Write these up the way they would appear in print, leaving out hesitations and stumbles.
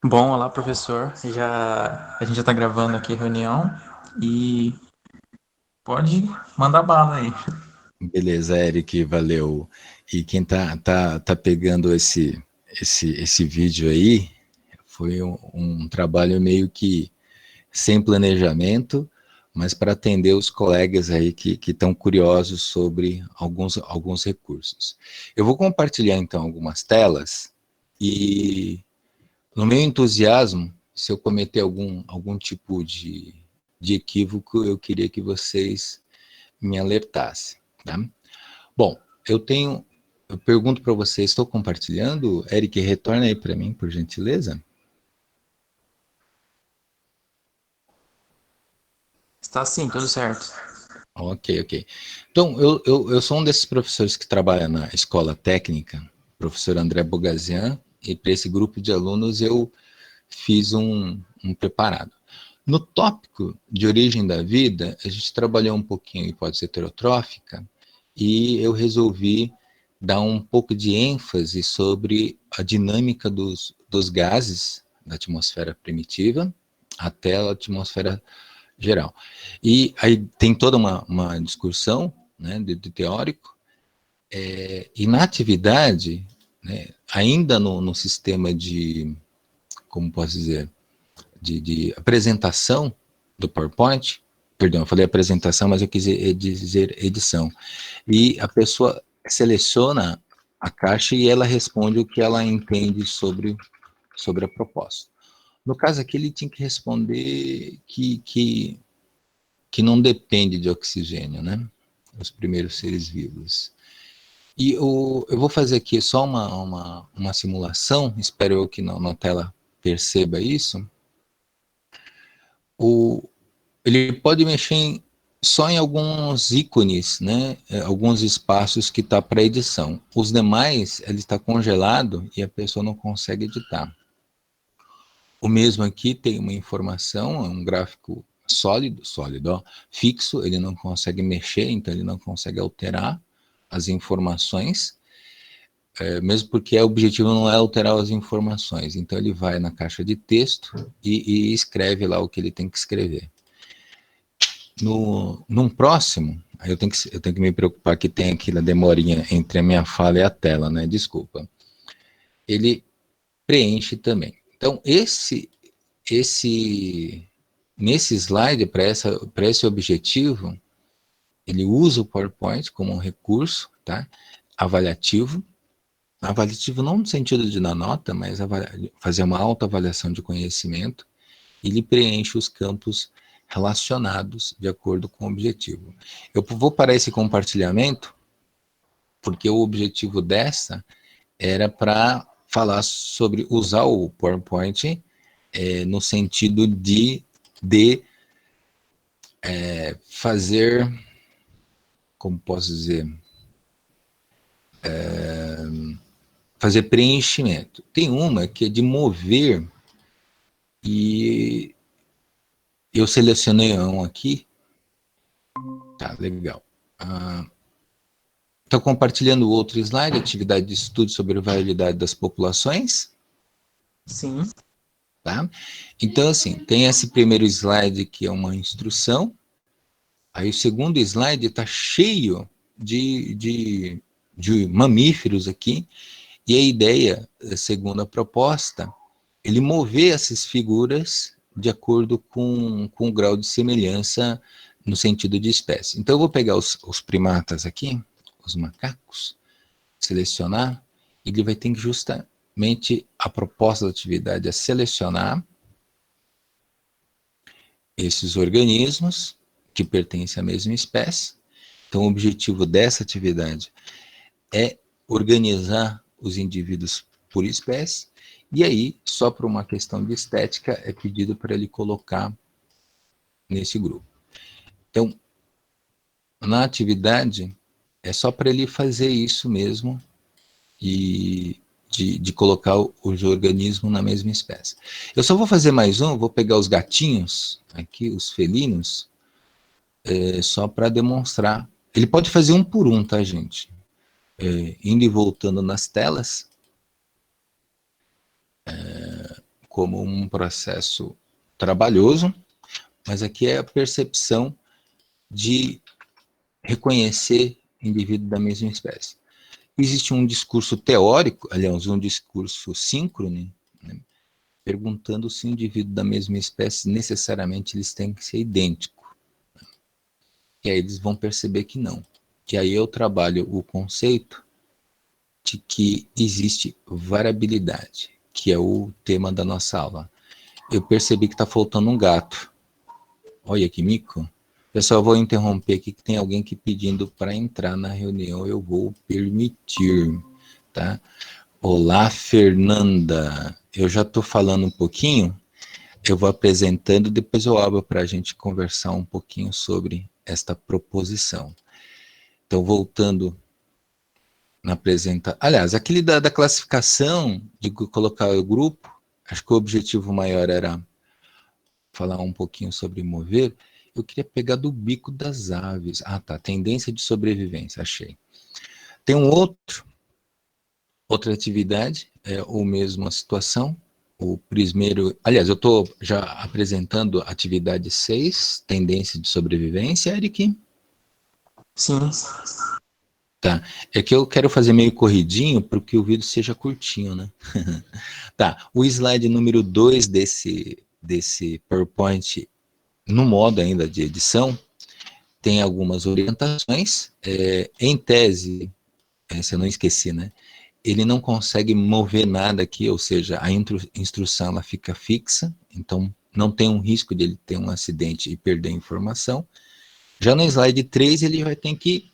Bom, olá, professor. A gente já está gravando aqui a reunião e pode mandar bala aí. Beleza, Eric, valeu. E quem tá pegando esse vídeo aí foi um trabalho meio que sem planejamento, mas para atender os colegas aí que estão curiosos sobre alguns recursos. Eu vou compartilhar então algumas telas e no meu entusiasmo, se eu cometer algum tipo de equívoco, eu queria que vocês me alertassem, tá? Bom, eu pergunto para você, estou compartilhando? Eric, retorna aí para mim, por gentileza. Está sim, tudo certo. Ok, ok. Então, eu sou um desses professores que trabalha na escola técnica, professor André Bogazian, e para esse grupo de alunos eu fiz um preparado. No tópico de origem da vida, a gente trabalhou um pouquinho em hipótese heterotrófica e eu resolvi dar um pouco de ênfase sobre a dinâmica dos gases da atmosfera primitiva até a atmosfera geral. E aí tem toda uma discussão, né, de teórico, e na atividade, né, ainda no sistema de, como posso dizer, de apresentação do PowerPoint, perdão, eu falei apresentação, mas eu quis dizer edição, e a pessoa seleciona a caixa e ela responde o que ela entende sobre a proposta. No caso aqui, ele tinha que responder que não depende de oxigênio, né? Os primeiros seres vivos. E eu vou fazer aqui só uma simulação, espero eu que na tela perceba isso. O, ele pode mexer só em alguns ícones, né? Alguns espaços que está para edição. Os demais, ele está congelado e a pessoa não consegue editar. O mesmo aqui tem uma informação, um gráfico sólido, ó, fixo, ele não consegue mexer, então ele não consegue alterar as informações, mesmo porque o objetivo não é alterar as informações. Então ele vai na caixa de texto e escreve lá o que ele tem que escrever. Num próximo, eu tenho que me preocupar que tem aqui na demorinha entre a minha fala e a tela, né? Desculpa. Ele preenche também. Então, esse nesse slide, para esse objetivo, ele usa o PowerPoint como um recurso, tá? Avaliativo. Avaliativo não no sentido de dar nota, mas fazer uma autoavaliação de conhecimento. Ele preenche os campos relacionados de acordo com o objetivo. Eu vou parar esse compartilhamento, porque o objetivo dessa era para falar sobre usar o PowerPoint no sentido de fazer, como posso dizer, fazer preenchimento. Tem uma que é de mover, e eu selecionei um aqui, tá, legal. Estou compartilhando outro slide, atividade de estudo sobre a variabilidade das populações, Sim. tá? Então, assim, tem esse primeiro slide que é uma instrução, aí o segundo slide está cheio de mamíferos aqui, e a ideia, segundo a proposta, ele mover essas figuras de acordo com o grau de semelhança no sentido de espécie. Então, eu vou pegar os primatas aqui, os macacos, selecionar, ele vai ter que justamente a proposta da atividade é selecionar esses organismos que pertencem à mesma espécie. Então, o objetivo dessa atividade é organizar os indivíduos por espécie, e aí, só por uma questão de estética, é pedido para ele colocar nesse grupo. Então, na atividade, é só para ele fazer isso mesmo e de colocar os organismos na mesma espécie. Eu só vou fazer mais um, vou pegar os gatinhos, aqui, os felinos, só para demonstrar. Ele pode fazer um por um, tá, gente? Indo e voltando nas telas, como um processo trabalhoso, mas aqui é a percepção de reconhecer indivíduo da mesma espécie. Existe um discurso teórico, aliás, um discurso síncrone, né, perguntando se o indivíduo da mesma espécie necessariamente eles têm que ser idênticos. E aí eles vão perceber que não. Que aí eu trabalho o conceito de que existe variabilidade, que é o tema da nossa aula. Eu percebi que está faltando um gato. Olha que mico. Pessoal, eu vou interromper aqui, que tem alguém aqui pedindo para entrar na reunião, eu vou permitir, tá? Olá, Fernanda. Eu já estou falando um pouquinho, eu vou apresentando, depois eu abro para a gente conversar um pouquinho sobre esta proposição. Então, voltando na apresentação. Aliás, aquele da classificação, de colocar o grupo, acho que o objetivo maior era falar um pouquinho sobre mover. Eu queria pegar do bico das aves. Ah, tá. Tendência de sobrevivência, achei. Tem outra atividade, ou mesmo a situação. O primeiro. Aliás, eu estou já apresentando a atividade 6, tendência de sobrevivência, Eric. Sim. Tá. É que eu quero fazer meio corridinho para que o vídeo seja curtinho, né? Tá. O slide número 2 desse PowerPoint, no modo ainda de edição, tem algumas orientações. Em tese, se eu não esqueci, né? Ele não consegue mover nada aqui, ou seja, a instrução ela fica fixa, então não tem um risco de ele ter um acidente e perder informação. Já no slide 3, ele vai ter que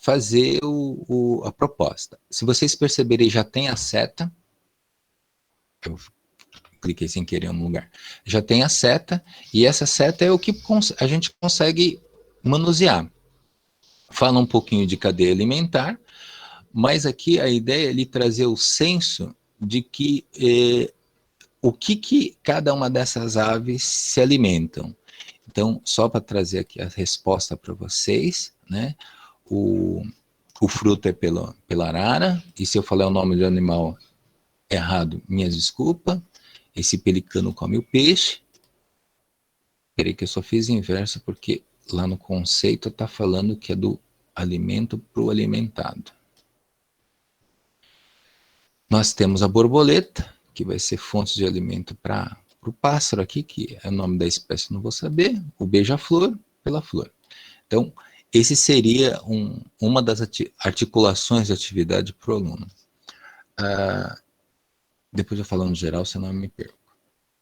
fazer a proposta. Se vocês perceberem, já tem a seta. Eu cliquei sem querer no lugar. Já tem a seta, e essa seta é o que a gente consegue manusear. Fala um pouquinho de cadeia alimentar, mas aqui a ideia é ele trazer o senso de que o que cada uma dessas aves se alimentam. Então, só para trazer aqui a resposta para vocês, né? O fruto é pela arara, e se eu falar o nome do animal errado, minhas desculpas. Esse pelicano come o peixe. Peraí que eu só fiz inverso, porque lá no conceito está falando que é do alimento para o alimentado. Nós temos a borboleta, que vai ser fonte de alimento para o pássaro aqui, que é o nome da espécie, não vou saber. O beija-flor, pela flor. Então, esse seria uma das articulações de atividade para o aluno. Depois eu falo no geral, senão eu me perco.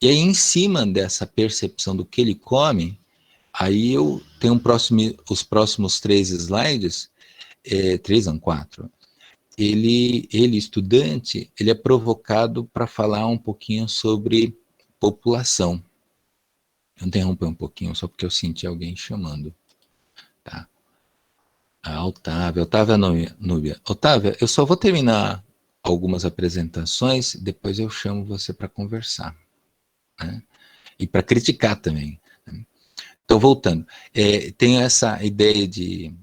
E aí, em cima dessa percepção do que ele come, aí eu tenho os próximos 3 slides, 3 não, 4. Ele, estudante, ele é provocado para falar um pouquinho sobre população. Eu interromper um pouquinho, só porque eu senti alguém chamando. Tá. A Otávia Núbia. Otávia, eu só vou terminar algumas apresentações, depois eu chamo você para conversar. Né? E para criticar também. Né? Então, voltando. Tem essa ideia de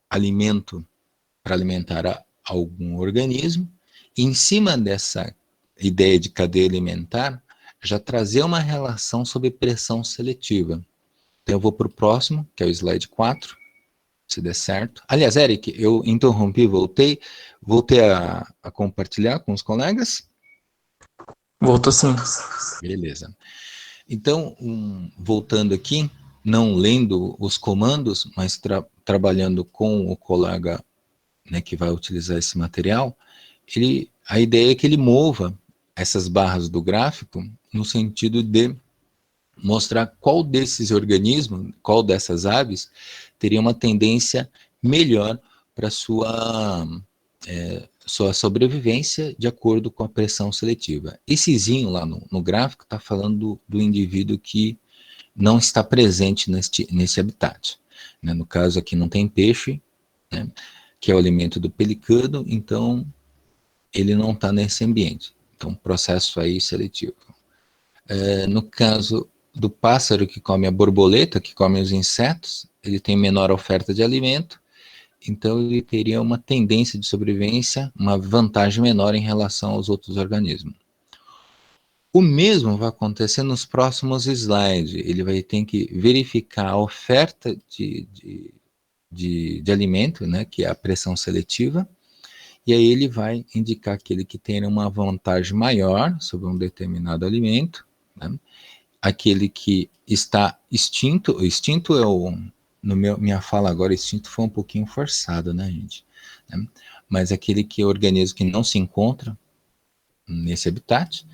alimento para alimentar algum organismo, e em cima dessa ideia de cadeia alimentar, já trazer uma relação sobre pressão seletiva. Então eu vou para o próximo, que é o slide 4, se der certo. Aliás, Eric, eu interrompi, voltei a compartilhar com os colegas? Voltou sim. Beleza. Então, voltando aqui, não lendo os comandos, mas trabalhando com o colega, né, que vai utilizar esse material, a ideia é que ele mova essas barras do gráfico no sentido de mostrar qual desses organismos, qual dessas aves, teria uma tendência melhor para sua sobrevivência de acordo com a pressão seletiva. Essezinho lá no gráfico está falando do indivíduo que não está presente nesse habitat. Né? No caso aqui não tem peixe, né? Que é o alimento do pelicano, então ele não está nesse ambiente. Então, processo aí seletivo. No caso do pássaro que come a borboleta, que come os insetos, ele tem menor oferta de alimento, então ele teria uma tendência de sobrevivência, uma vantagem menor em relação aos outros organismos. O mesmo vai acontecer nos próximos slides. Ele vai ter que verificar a oferta de alimento, né, que é a pressão seletiva, e aí ele vai indicar aquele que tem uma vantagem maior sobre um determinado alimento, né, aquele que está extinto. O extinto é o... minha fala agora, extinto foi um pouquinho forçado, né, gente? Né? Mas aquele que é organismo que não se encontra nesse habitat.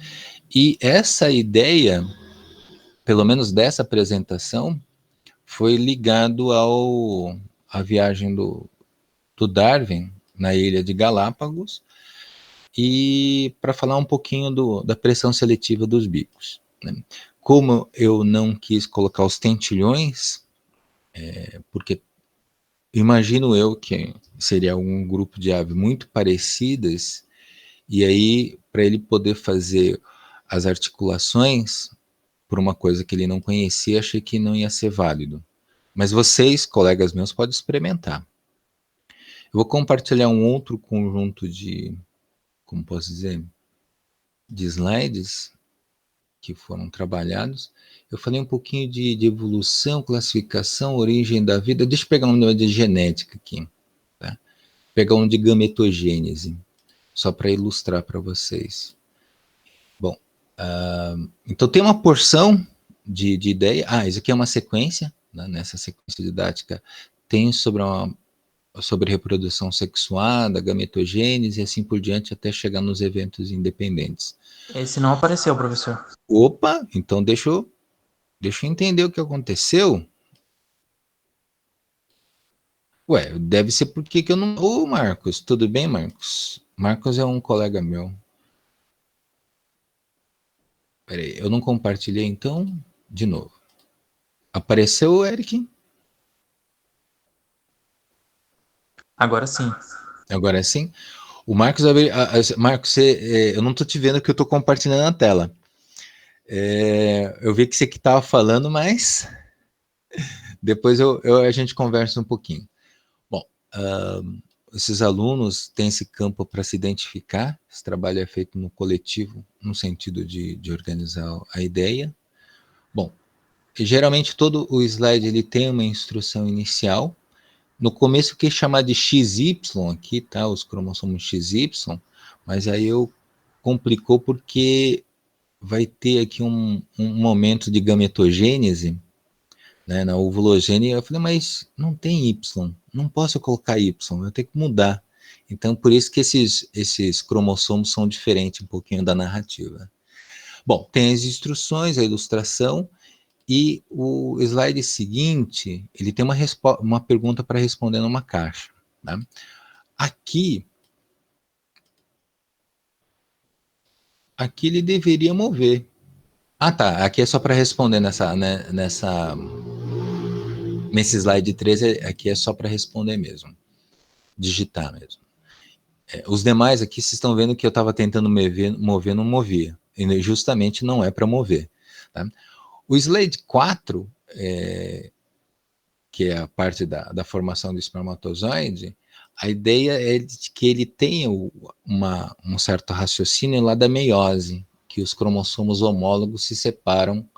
E essa ideia, pelo menos dessa apresentação, foi ligado à viagem do Darwin na ilha de Galápagos, e para falar um pouquinho da pressão seletiva dos bicos. Né? Como eu não quis colocar os tentilhões, porque imagino eu que seria um grupo de aves muito parecidas, e aí para ele poder fazer as articulações por uma coisa que ele não conhecia, achei que não ia ser válido. Mas vocês, colegas meus, podem experimentar. Eu vou compartilhar um outro conjunto de, como posso dizer, de slides que foram trabalhados. Eu falei um pouquinho de evolução, classificação, origem da vida. Deixa eu pegar um de genética aqui. Tá? Pegar um de gametogênese, só para ilustrar para vocês. Bom, então tem uma porção de ideia. Isso aqui é uma sequência, né? Nessa sequência didática tem sobre reprodução sexuada, gametogênese e assim por diante, até chegar nos eventos independentes. Esse não apareceu, professor. Opa, então deixa eu entender o que aconteceu. Ué, deve ser porque que eu não... Ô, Marcos, tudo bem, Marcos? Marcos é um colega meu. Peraí, eu não compartilhei, então, de novo. Apareceu, Eric? Agora sim. Agora sim. O Marcos, Marcos, eu não tô te vendo que eu tô compartilhando a tela. Eu vi que você que estava falando, mas depois a gente conversa um pouquinho. Bom, esses alunos têm esse campo para se identificar. Esse trabalho é feito no coletivo, no sentido de organizar a ideia. Bom, geralmente todo o slide ele tem uma instrução inicial. No começo eu quis chamar de XY aqui, tá? Os cromossomos XY, mas aí eu complicou porque vai ter aqui um momento de gametogênese, né, na ovulogênese. Eu falei, mas não tem Y, não posso colocar Y, eu tenho que mudar. Então, por isso que esses cromossomos são diferentes um pouquinho da narrativa. Bom, tem as instruções, a ilustração, e o slide seguinte, ele tem uma pergunta para responder numa caixa. Tá? Aqui ele deveria mover. Tá, aqui é só para responder nesse slide 13, aqui é só para responder mesmo, digitar mesmo. Os demais aqui, vocês estão vendo que eu estava tentando mover, não movia. E justamente não é para mover. Tá? O slide 4, que é a parte da formação do espermatozoide, a ideia é de que ele tenha um certo raciocínio lá da meiose, que os cromossomos homólogos se separam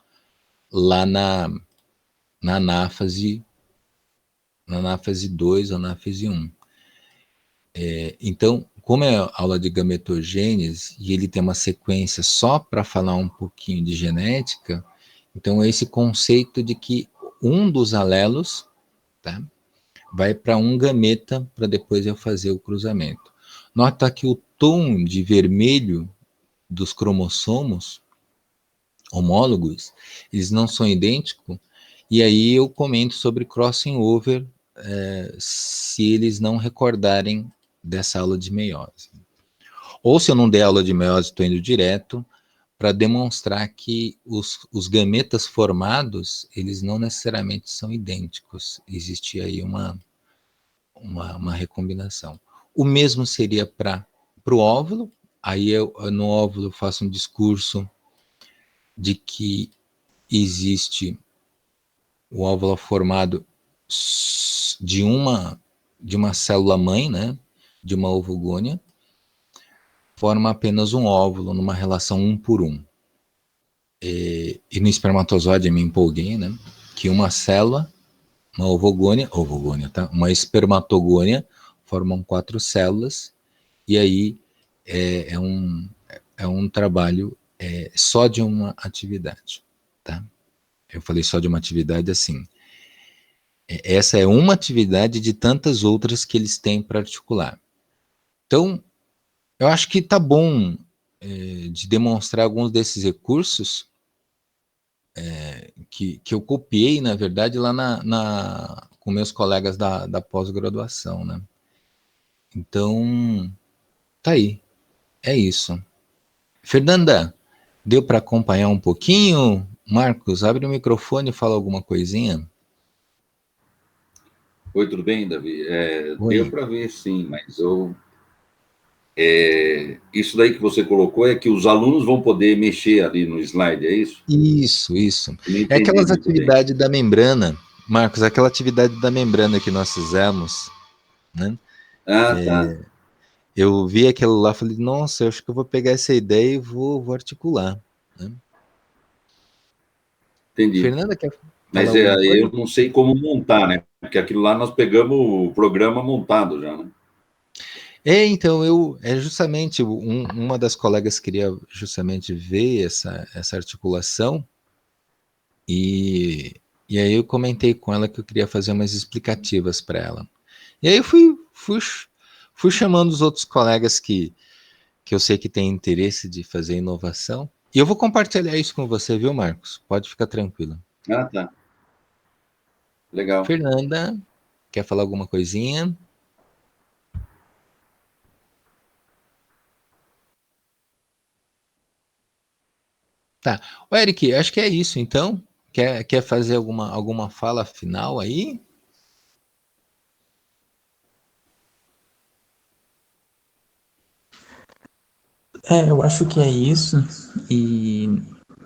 lá na anáfase 2 ou anáfase 1. Então, como é aula de gametogênese e ele tem uma sequência só para falar um pouquinho de genética, então é esse conceito de que um dos alelos, tá, vai para um gameta para depois eu fazer o cruzamento. Nota que o tom de vermelho dos cromossomos homólogos, eles não são idênticos, e aí eu comento sobre crossing over, se eles não recordarem dessa aula de meiose. Ou se eu não der aula de meiose, estou indo direto para demonstrar que os gametas formados, eles não necessariamente são idênticos. Existe aí uma recombinação. O mesmo seria para o óvulo, aí no óvulo eu faço um discurso de que existe o óvulo formado de uma célula mãe, né, de uma ovogônia, forma apenas um óvulo numa relação 1 por 1. e no espermatozoide eu me empolguei, né? Que uma célula, uma ovogônia, tá? Uma espermatogônia formam 4 células e aí é um trabalho só de uma atividade, tá? Eu falei só de uma atividade assim. Essa é uma atividade de tantas outras que eles têm para articular. Então, eu acho que tá bom de demonstrar alguns desses recursos que eu copiei, na verdade, lá com meus colegas da pós-graduação, né? Então, tá aí. É isso. Fernanda, deu para acompanhar um pouquinho? Marcos, abre o microfone e fala alguma coisinha. Oi, tudo bem, Davi? Deu Oi. para ver, sim, mas isso daí que você colocou é que os alunos vão poder mexer ali no slide, é isso? Isso. Eu não É entendi aquelas muito bem. atividades da membrana, Marcos, aquela atividade da membrana que nós fizemos, né? Ah, tá, Eu vi aquilo lá, falei, nossa, eu acho que eu vou pegar essa ideia e vou articular, né? entendi. Fernanda, quer falar Mas alguma coisa? eu não sei como montar, né? Porque aquilo lá nós pegamos o programa montado já, né? Então, justamente, uma das colegas queria justamente ver essa articulação, e, e aí eu comentei com ela que eu queria fazer umas explicativas para ela. E aí eu fui chamando os outros colegas que eu sei que têm interesse de fazer inovação, e eu vou compartilhar isso com você, viu, Marcos? Pode ficar tranquilo. Ah, tá, legal. Fernanda, quer falar alguma coisinha? Tá. O Eric, acho que é isso, então. Quer fazer alguma fala final aí? Eu acho que é isso. E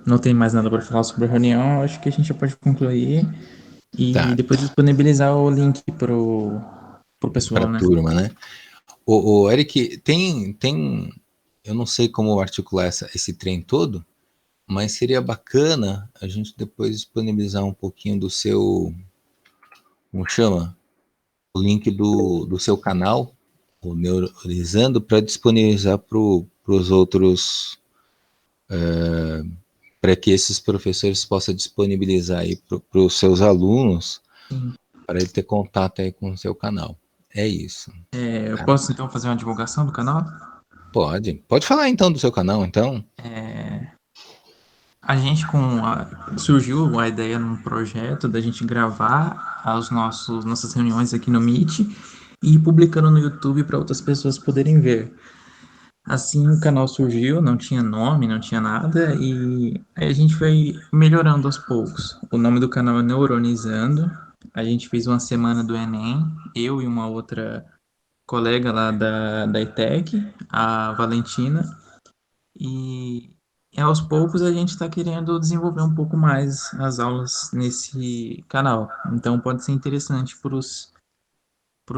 não tem mais nada para falar sobre a reunião. Acho que a gente já pode concluir e Tá, depois disponibilizar o link pro para pessoal, né? turma, né? O Eric, eu não sei como articular esse trem todo, mas seria bacana a gente depois disponibilizar um pouquinho do seu, como chama? O link do seu canal, o Neurizando, para disponibilizar para os outros, para que esses professores possam disponibilizar aí para os seus alunos, Sim. para ele ter contato aí com o seu canal. É isso. Eu Tá? posso então fazer uma divulgação do canal? Pode falar então do seu canal, então. A gente surgiu a ideia num projeto da gente gravar nossas reuniões aqui no Meet e ir publicando no YouTube para outras pessoas poderem ver. Assim o canal surgiu, não tinha nome, não tinha nada, e aí a gente foi melhorando aos poucos. O nome do canal é Neuronizando. A gente fez uma semana do Enem, eu e uma outra colega lá da ETEC, a Valentina, e aos poucos a gente está querendo desenvolver um pouco mais as aulas nesse canal. Então pode ser interessante para os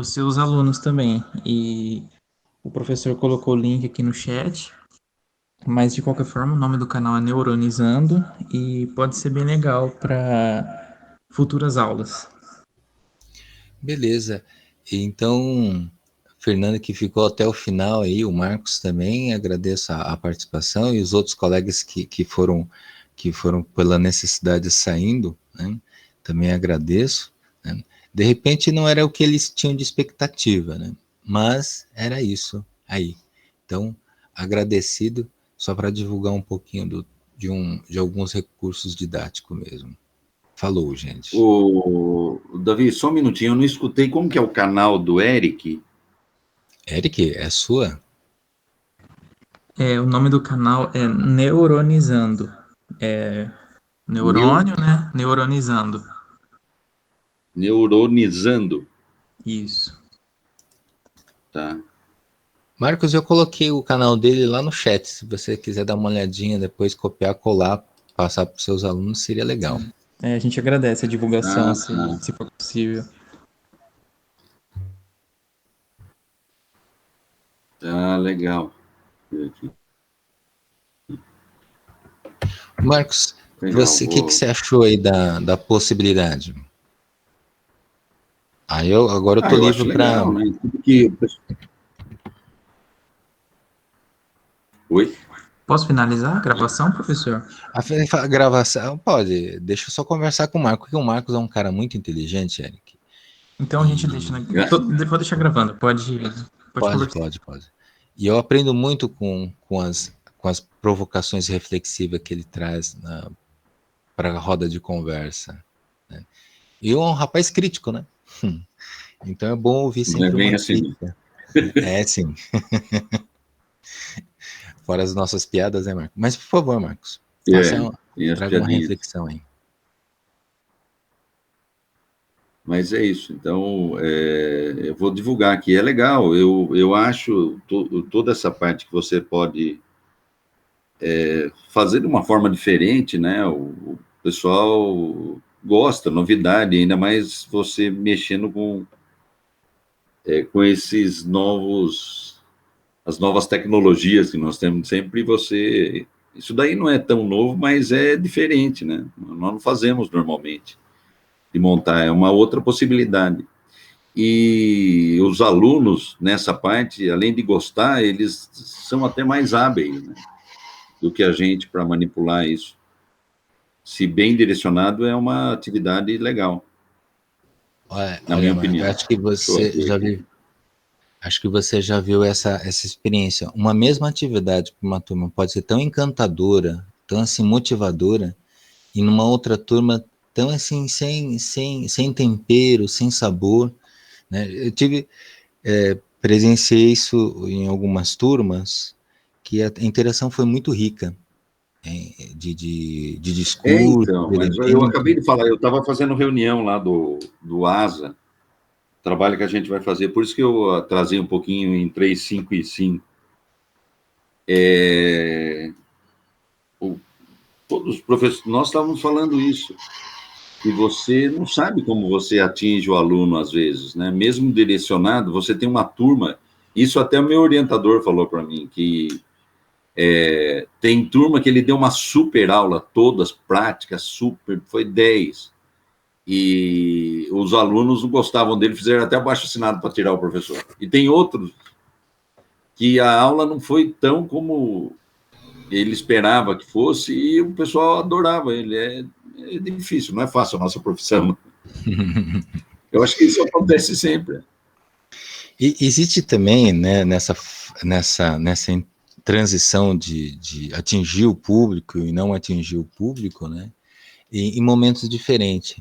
seus alunos também. E o professor colocou o link aqui no chat, mas de qualquer forma o nome do canal é Neuronizando e pode ser bem legal para futuras aulas. Beleza. Então, Fernando que ficou até o final aí, o Marcos também, agradeço a participação e os outros colegas que foram pela necessidade saindo, né? Também agradeço, né? De repente não era o que eles tinham de expectativa, né? Mas era isso aí. Então, agradecido só para divulgar um pouquinho de alguns recursos didáticos mesmo. Falou, gente. Davi, só um minutinho, eu não escutei como que é o canal do Eric. Eric, é sua? O nome do canal é Neuronizando. É Neu, neurônio, né? Neuronizando. neuronizando, Isso. tá? Marcos, eu coloquei o canal dele lá no chat. Se você quiser dar uma olhadinha, depois copiar, colar, passar para os seus alunos, seria legal. Sim. A gente agradece a divulgação, Ah, se for possível. tá legal. Marcos, Legal, o que você achou aí da possibilidade? Agora eu tô eu acho livre para... legal, né? Tudo que... Oi? Posso finalizar a gravação, professor? A gravação, pode, deixa eu só conversar com o Marcos, porque o Marcos é um cara muito inteligente, Eric. Então a gente deixa. Vou deixar gravando. Pode Pode, conversar. pode, pode. E eu aprendo muito com as provocações reflexivas que ele traz para a roda de conversa, né? E eu é um rapaz crítico, né? Então é bom ouvir Não é sempre uma bem assim. crítica. É, sim. Fora as nossas piadas, né, Marcos? Mas, por favor, Marcos, Tem as traga uma piadinhas. reflexão aí. Mas é isso. Então, eu vou divulgar aqui. É legal. Eu acho toda essa parte que você pode fazer de uma forma diferente, né? O pessoal gosta, novidade, ainda mais você mexendo com esses as novas tecnologias que nós temos sempre, isso daí não é tão novo, mas é diferente, né? Nós não fazemos normalmente de montar, é uma outra possibilidade. E os alunos, nessa parte, além de gostar, eles são até mais hábeis, né, do que a gente para manipular isso. Se bem direcionado, é uma atividade legal, na minha Olha, Marcos, opinião. Deixa eu ver aqui. acho que você já viu essa experiência. Uma mesma atividade para uma turma pode ser tão encantadora, tão assim motivadora, e numa outra turma tão assim sem tempero, sem sabor, né? Presenciei isso em algumas turmas, que a interação foi muito rica, de discurso, Então, de mas eu elemento. acabei de falar, eu estava fazendo reunião lá do ASA, trabalho que a gente vai fazer, por isso que eu atrasei um pouquinho em 3, 5 e 5. Todos os professores, nós estávamos falando isso, e você não sabe como você atinge o aluno às vezes, né? Mesmo direcionado, você tem uma turma, isso até o meu orientador falou para mim, que tem turma que ele deu uma super aula, todas práticas, super, foi 10, e os alunos não gostavam dele, fizeram até abaixo-assinado para tirar o professor. E tem outros que a aula não foi tão como ele esperava que fosse, e o pessoal adorava ele. É difícil, não é fácil a nossa profissão. Eu acho que isso acontece sempre. E existe também, né, nessa transição de atingir o público e não atingir o público, né, em momentos diferentes,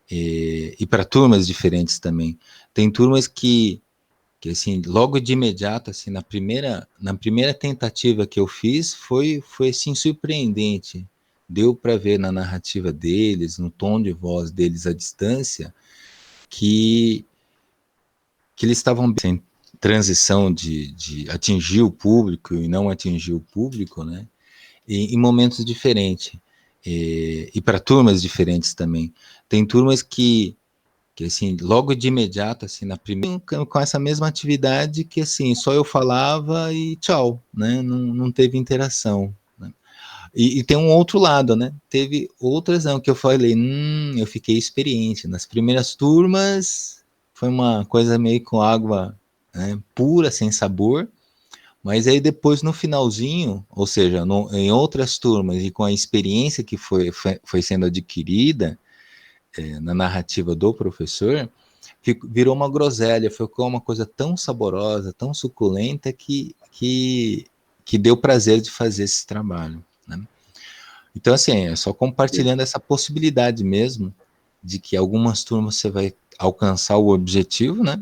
e para turmas diferentes também. Tem turmas que assim, logo de imediato, assim, na primeira tentativa que eu fiz, foi assim, surpreendente. Deu para ver na narrativa deles, no tom de voz deles à distância, que eles estavam em transição de atingir o público e não atingir o público, né? Em momentos diferentes. E para turmas diferentes também. Tem turmas que assim, logo de imediato, assim, na primeira, com essa mesma atividade que assim, só eu falava e tchau, né? Não teve interação. Né? E tem um outro lado, né? Teve outras não, que eu falei, eu fiquei experiente. Nas primeiras turmas foi uma coisa meio com água, né, pura, sem sabor, mas aí depois no finalzinho, ou seja, em outras turmas e com a experiência que foi sendo adquirida, na narrativa do professor, virou uma groselha, ficou uma coisa tão saborosa, tão suculenta que deu prazer de fazer esse trabalho. Né? Então, assim, é só compartilhando essa possibilidade mesmo de que algumas turmas você vai alcançar o objetivo, né?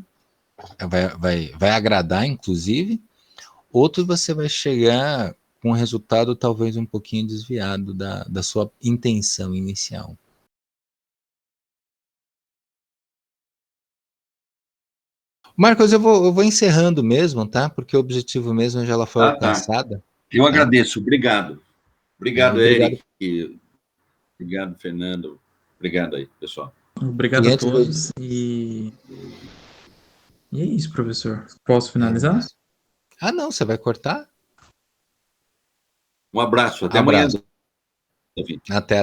Vai agradar, inclusive, outros você vai chegar com um resultado talvez um pouquinho desviado da sua intenção inicial. Marcos, eu vou encerrando mesmo, tá? Porque o objetivo mesmo já lá foi Ah, tá. alcançado, Eu tá? agradeço. Obrigado. Obrigado, Obrigado. Eric. Obrigado, Fernando. Obrigado aí, pessoal. Obrigado E a antes de... todos. E é isso, professor. Posso É finalizar? isso. Ah, não, você vai cortar? Um abraço. Até amanhã. Abraço. Davi. Até.